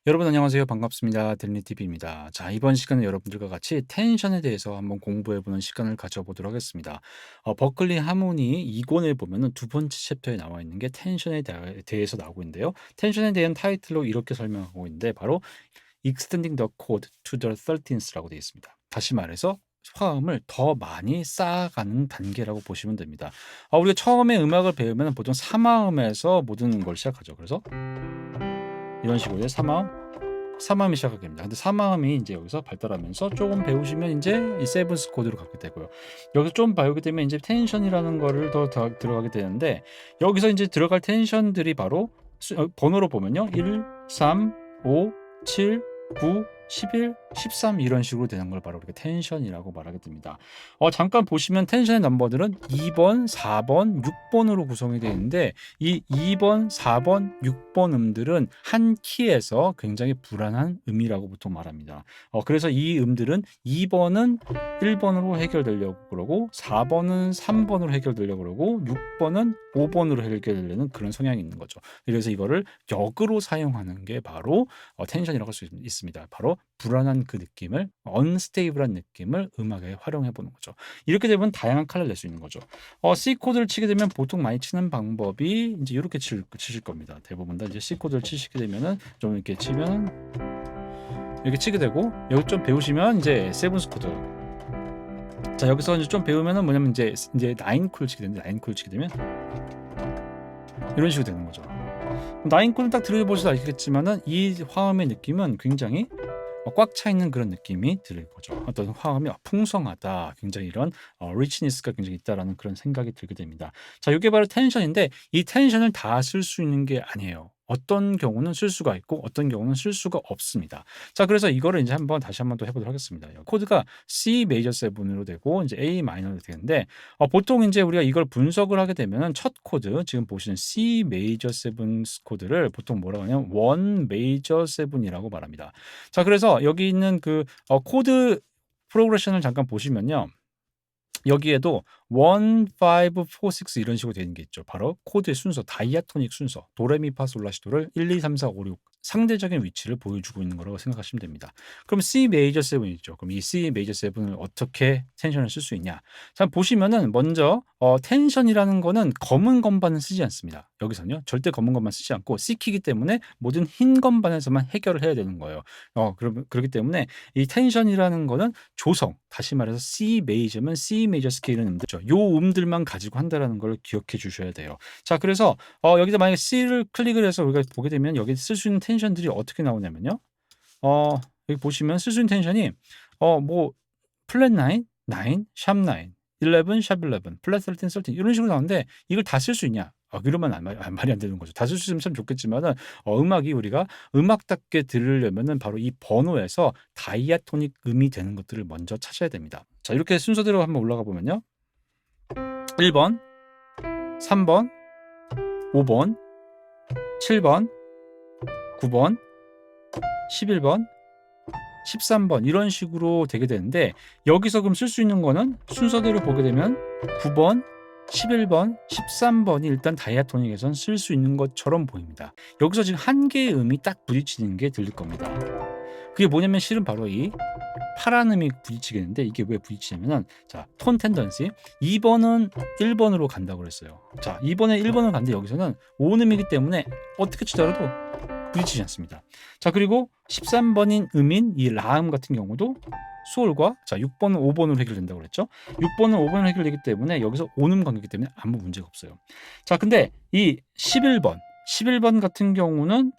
여러분 안녕하세요. 반갑습니다. 델리TV입니다. 자, 이번 시간에 여러분들과 같이 텐션에 대해서 한번 공부해보는 시간을 가져보도록 하겠습니다. 버클리 하모니 2권에 보면은 두 번째 챕터에 나와 있는 게 텐션에 대해서 나오고 있는데요. 텐션에 대한 타이틀로 이렇게 설명하고 있는데 바로 Extending the chord to the 13th라고 되어 있습니다. 다시 말해서 화음을 더 많이 쌓아가는 단계라고 보시면 됩니다. 우리가 처음에 음악을 배우면 보통 3화음에서 모든 걸 시작하죠. 그래서 이런 식으로 3화음이 시작하게 됩니다. 근데 3화음이 이제 여기서 발달하면서 조금 배우시면 이제 이 세븐스 코드로 가게 되고요. 여기서 좀 배우게 되면 이제 텐션이라는 거를 더 들어가게 되는데 여기서 이제 들어갈 텐션들이 바로 번호로 보면요. 1, 3, 5, 7, 9, 11, 13 이런 식으로 되는 걸 바로 우리가 텐션이라고 말하게 됩니다. 잠깐 보시면 텐션의 넘버들은 2번, 4번, 6번으로 구성이 되어 있는데 이 2번, 4번, 6번 음들은 한 키에서 굉장히 불안한 음이라고 보통 말합니다. 그래서 이 음들은 2번은 1번으로 해결되려고 그러고 4번은 3번으로 해결되려고 그러고 6번은 5번으로 해결되려는 그런 성향이 있는 거죠. 그래서 이거를 역으로 사용하는 게 바로 텐션이라고 할 수 있습니다. 바로 불안한 그 느낌을 언스테이블한 느낌을 음악에 활용해 보는 거죠. 이렇게 되면 다양한 컬러를 낼 수 있는 거죠. C 코드를 치게 되면 보통 많이 치는 방법이 이제 이렇게 치실 겁니다. 대부분 다 이제 C 코드를 치시게 되면은 좀 이렇게 치면 이렇게 치게 되고 여기 좀 배우시면 이제 세븐스 코드. 자, 여기서 이제 좀 배우면은 뭐냐면 이제 9 코드를 치게 되는데 9 코드를 치게 되면 이런 식으로 되는 거죠. 9 코드를 딱 들어보셔도 아시겠지만은 이 화음의 느낌은 굉장히 꽉 차 있는 그런 느낌이 들 거죠. 어떤 화음이 풍성하다, 굉장히 이런 리치니스가 굉장히 있다라는 그런 생각이 들게 됩니다. 자, 이게 바로 텐션인데 이 텐션을 다 쓸 수 있는 게 아니에요. 어떤 경우는 쓸 수가 있고 어떤 경우는 쓸 수가 없습니다. 자, 그래서 이거를 이제 다시 한번 또 해보도록 하겠습니다. 코드가 C 메이저 7으로 되고 이제 A 마이너로 되는데 보통 이제 우리가 이걸 분석을 하게 되면은 첫 코드 지금 보시는 C 메이저 7 코드를 보통 뭐라고 하냐면 1 메이저 7이라고 말합니다. 자, 그래서 여기 있는 그 코드 프로그레션을 잠깐 보시면요. 여기에도 1, 5, 4, 6 이런 식으로 되는 게 있죠. 바로 코드의 순서, 다이아토닉 순서, 도레미파솔라시도를 1, 2, 3, 4, 5, 6 상대적인 위치를 보여주고 있는 거라고 생각하시면 됩니다. 그럼 C 메이저 7 있죠. 그럼 이 C 메이저 7을 어떻게 텐션을 쓸 수 있냐? 자, 보시면은 먼저 텐션이라는 거는 검은 건반은 쓰지 않습니다. 여기서는요. 절대 검은 건반 쓰지 않고 C키기 때문에 모든 흰 건반에서만 해결을 해야 되는 거예요. 그렇기 때문에 이 텐션이라는 거는 조성, 다시 말해서 C 메이저면 C 메이저 스케일은 음들죠. 요 음들만 가지고 한다라는 걸 기억해 주셔야 돼요. 자, 그래서 여기다 만약에 C를 클릭을 해서 우리가 보게 되면 여기 쓸 수 있는 텐션들이 어떻게 나오냐면요. 여기 보시면 쓸 수 있는 텐션이 뭐 플랫 9, 9, 샵 9, 11, 샵 11, 플랫 13, 13 이런 식으로 나오는데 이걸 다 쓸 수 있냐? 이러면 말이 안 되는 거죠. 다 쓸 수 있으면 참 좋겠지만은 음악이 우리가 음악답게 들으려면은 바로 이 번호에서 다이아토닉 음이 되는 것들을 먼저 찾아야 됩니다. 자, 이렇게 순서대로 한번 올라가 보면요. 1번, 3번, 5번, 7번, 9번, 11번, 13번 이런 식으로 되게 되는데 여기서 그럼 쓸 수 있는 거는 순서대로 보게 되면 9번, 11번, 13번이 일단 다이아토닉에선 쓸 수 있는 것처럼 보입니다. 여기서 지금 한 개의 음이 딱 부딪히는 게 들릴 겁니다. 그게 뭐냐면 실은 바로 이 파란 음이 부딪히겠는데 이게 왜 부딪히냐면은 자, 톤 텐던시 2번은 1번으로 간다고 그랬어요. 자, 2번에 1번을 갔는데 여기서는 5음이기 때문에 어떻게 치더라도 부딪히지 않습니다. 자, 그리고 13번인 음인 이 라음 같은 경우도 수월과 자 6번은 5번으로 해결된다고 그랬죠. 6번은 5번으로 해결되기 때문에 여기서 온음 관계이기 때문에 아무 문제가 없어요. 자, 근데 이 11번 같은 경우는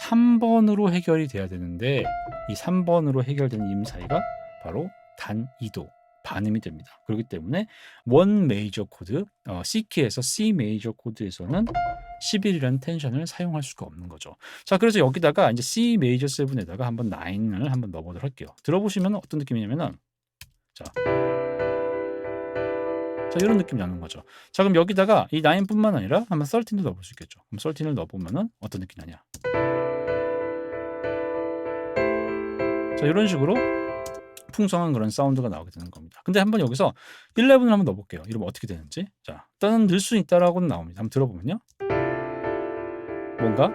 3번으로 해결이 돼야 되는데 이 3번으로 해결되는 임 사이가 바로 단 2도 반음이 됩니다. 그렇기 때문에 원 메이저 코드 C키에서 C 메이저 코드에서는 11이라는 텐션을 사용할 수가 없는 거죠. 자, 그래서 여기다가 이제 C 메이저 7에다가 한번 9을 한번 넣어보도록 할게요. 들어보시면 어떤 느낌이냐면은 자, 이런 느낌이 나는 거죠. 자, 그럼 여기다가 이 9뿐만 아니라 한번 13도 넣어볼 수 있겠죠. 그럼 13을 넣어보면은 어떤 느낌이 나냐? 자, 이런 식으로 풍성한 그런 사운드가 나오게 되는 겁니다. 근데 한번 여기서 11을 한번 넣어볼게요. 이러면 어떻게 되는지. 자, 일단은 늘 수 있다라고는 나옵니다. 한번 들어보면요. 뭔가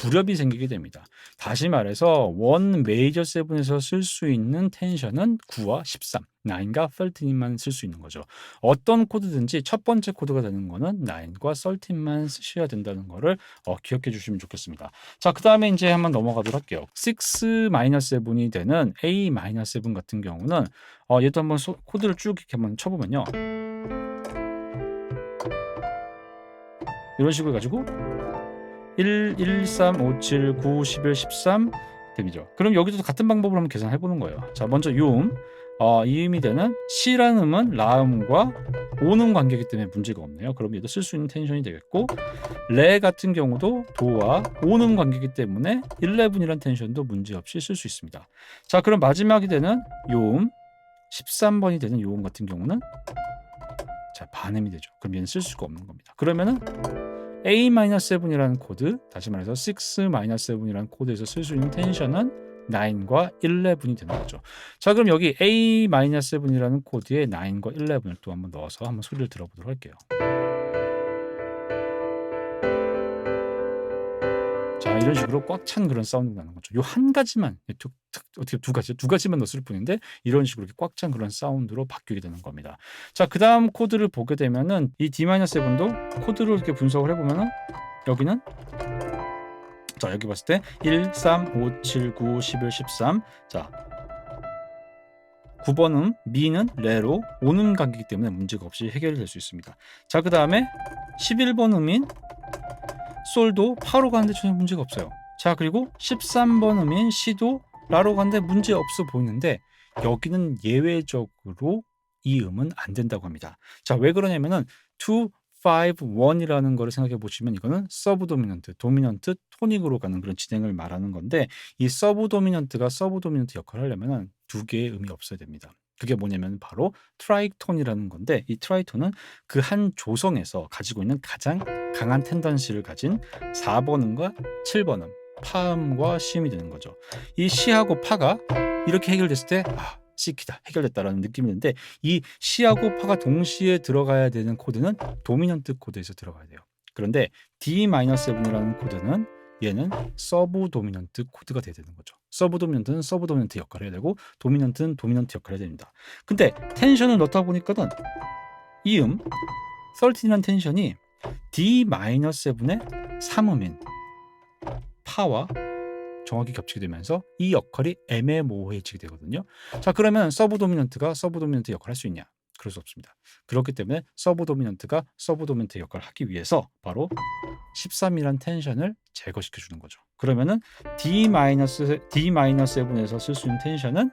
불협이 생기게 됩니다. 다시 말해서 원 메이저 세븐에서 쓸 수 있는 텐션은 9와 13, 9과 13만 쓸 수 있는 거죠. 어떤 코드든지 첫 번째 코드가 되는 거는 9과 13만 쓰셔야 된다는 거를 기억해 주시면 좋겠습니다. 자, 그다음에 이제 한번 넘어가도록 할게요. 6-7이 되는 A-7 같은 경우는 얘도 한번 코드를 쭉 이렇게 한번 쳐보면요. 이런 식으로 가지고 1, 1, 3, 5, 7, 9, 11, 13 되죠. 그럼 여기도 같은 방법으로 한번 계산해 보는 거예요. 자, 먼저 요음, 이 음이 되는 C라는 음은 라음과 오는 관계이기 때문에 문제가 없네요. 그럼 얘도 쓸 수 있는 텐션이 되겠고, 레 같은 경우도 도와 오는 관계이기 때문에 11이라는 텐션도 문제없이 쓸 수 있습니다. 자, 그럼 마지막이 되는 요음, 13번이 되는 요음 같은 경우는 자, 반음이 되죠. 그럼 얘는 쓸 수가 없는 겁니다. 그러면은 A-7이라는 코드, 다시 말해서 6-7이라는 코드에서 쓸 수 있는 텐션은 9과 11이 되는 거죠. 자, 그럼 여기 A-7이라는 코드에 9과 11을 또 한번 넣어서 한번 소리를 들어보도록 할게요. 자, 이런 식으로 꽉 찬 그런 사운드가 나는 거죠. 요 한 가지만, 어떻게 두 가지만 넣었을 뿐인데 이런 식으로 이렇게 꽉 찬 그런 사운드로 바뀌게 되는 겁니다. 자, 그 다음 코드를 보게 되면은 이 D-7도 코드를 이렇게 분석을 해보면은 여기는 자, 여기 봤을 때 1, 3, 5, 7, 9, 11, 13. 자, 9번은 미는 레로 오는 관계이기 때문에 문제가 없이 해결될 수 있습니다. 자, 그 다음에 11번 음인 솔도 파로 가는데 전혀 문제가 없어요. 자, 그리고 13번 음인 시도 라로 가는데 문제 없어 보이는데 여기는 예외적으로 이 음은 안 된다고 합니다. 자, 왜 그러냐면은 2, 5, 1이라는 거를 생각해 보시면 이거는 서브 도미넌트, 도미넌트, 토닉으로 가는 그런 진행을 말하는 건데 이 서브 도미넌트가 서브 도미넌트 역할을 하려면은 두 개의 음이 없어야 됩니다. 그게 뭐냐면 바로 트라이톤이라는 건데 이 트라이톤은 그 한 조성에서 가지고 있는 가장 강한 텐던시를 가진 4번 음과 7번 음, 파음과 시음이 되는 거죠. 이 시하고 파가 이렇게 해결됐을 때 C키다 해결됐다라는 느낌이 드는데 이 C하고 파가 동시에 들어가야 되는 코드는 도미넌트 코드에서 들어가야 돼요. 그런데 D-7이라는 코드는 얘는 서브 도미넌트 코드가 돼야 되는 거죠. 서브 도미넌트는 서브 도미넌트 역할을 해야 되고 도미넌트는 도미넌트 역할을 해야 됩니다. 근데 텐션을 넣다 보니까는 이 13이라는 텐션이 D-7의 3음인 파와 정확히 겹치게 되면서 이 역할이 애매모호해지게 되거든요. 자, 그러면 서브 도미넌트가 서브 도미넌트 역할을 할 수 있냐? 그럴 수 없습니다. 그렇기 때문에 서브 도미넌트가 서브 도미넌트 역할을 하기 위해서 바로 13이란 텐션을 제거시켜 주는 거죠. 그러면은 D-7에서 쓸 수 있는 텐션은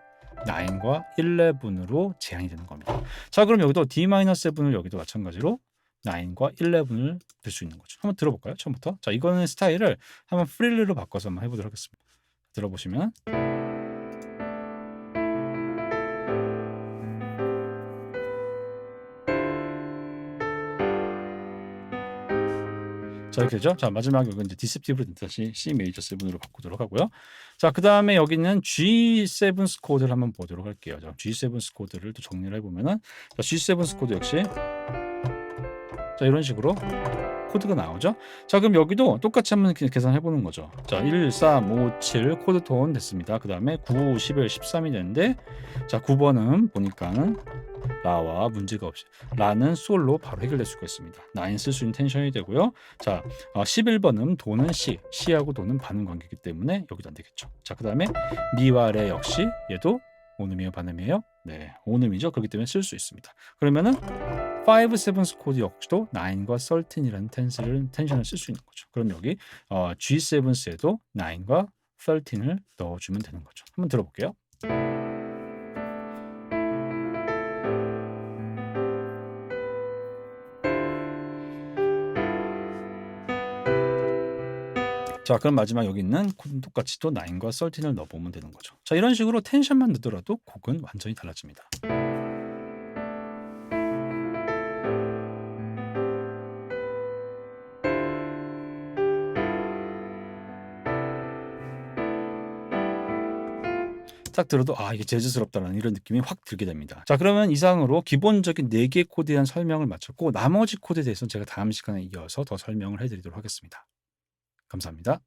9과 11으로 제한이 되는 겁니다. 자, 그럼 여기도 D-7을 여기도 마찬가지로 9과 11을 들 수 있는 거죠. 한번 들어볼까요? 처음부터. 자, 이거는 스타일을 한번 프릴리로 바꿔서 한번 해보도록 하겠습니다. 들어보시면 자, 이렇게 되죠. 자, 마지막에 이제 디셉티브를 다시 C 메이저 7으로 바꾸도록 하고요. 자, 그 다음에 여기는 G7 스코어드를 한번 보도록 할게요. 자, G7 스코어드를 또 정리를 해보면은 자, G7 스코어드 역시 자, 이런 식으로 코드가 나오죠. 자, 그럼 여기도 똑같이 한번 계산해 보는 거죠. 자, 1, 3, 5, 7 코드 톤 됐습니다. 그 다음에 9, 11, 13이 되는데 자, 9번은 보니까는 라와 문제가 없이 라는 솔로 바로 해결될 수가 있습니다. 9 쓸 수 있는 텐션이 되고요. 자, 11번은 도는 C하고 도는 반음 관계이기 때문에 여기도 안 되겠죠. 자, 그 다음에 미와 레 역시 얘도 온음이에요, 반음이에요? 네, 온음이죠. 그렇기 때문에 쓸 수 있습니다. 그러면은 5, 7 스코드 역시도 9과 13이라는 텐션을 쓸 수 있는 거죠. 그럼 여기 G7에도 9과 13을 넣어주면 되는 거죠. 한번 들어볼게요. 자, 그럼 마지막 여기 있는 코드 똑같이 또 9과 13을 넣어보면 되는 거죠. 자, 이런 식으로 텐션만 넣더라도 곡은 완전히 달라집니다. 딱 들어도 이게 재즈스럽다는 이런 느낌이 확 들게 됩니다. 자, 그러면 이상으로 기본적인 4개 코드에 대한 설명을 마쳤고 나머지 코드에 대해서는 제가 다음 시간에 이어서 더 설명을 해드리도록 하겠습니다. 감사합니다.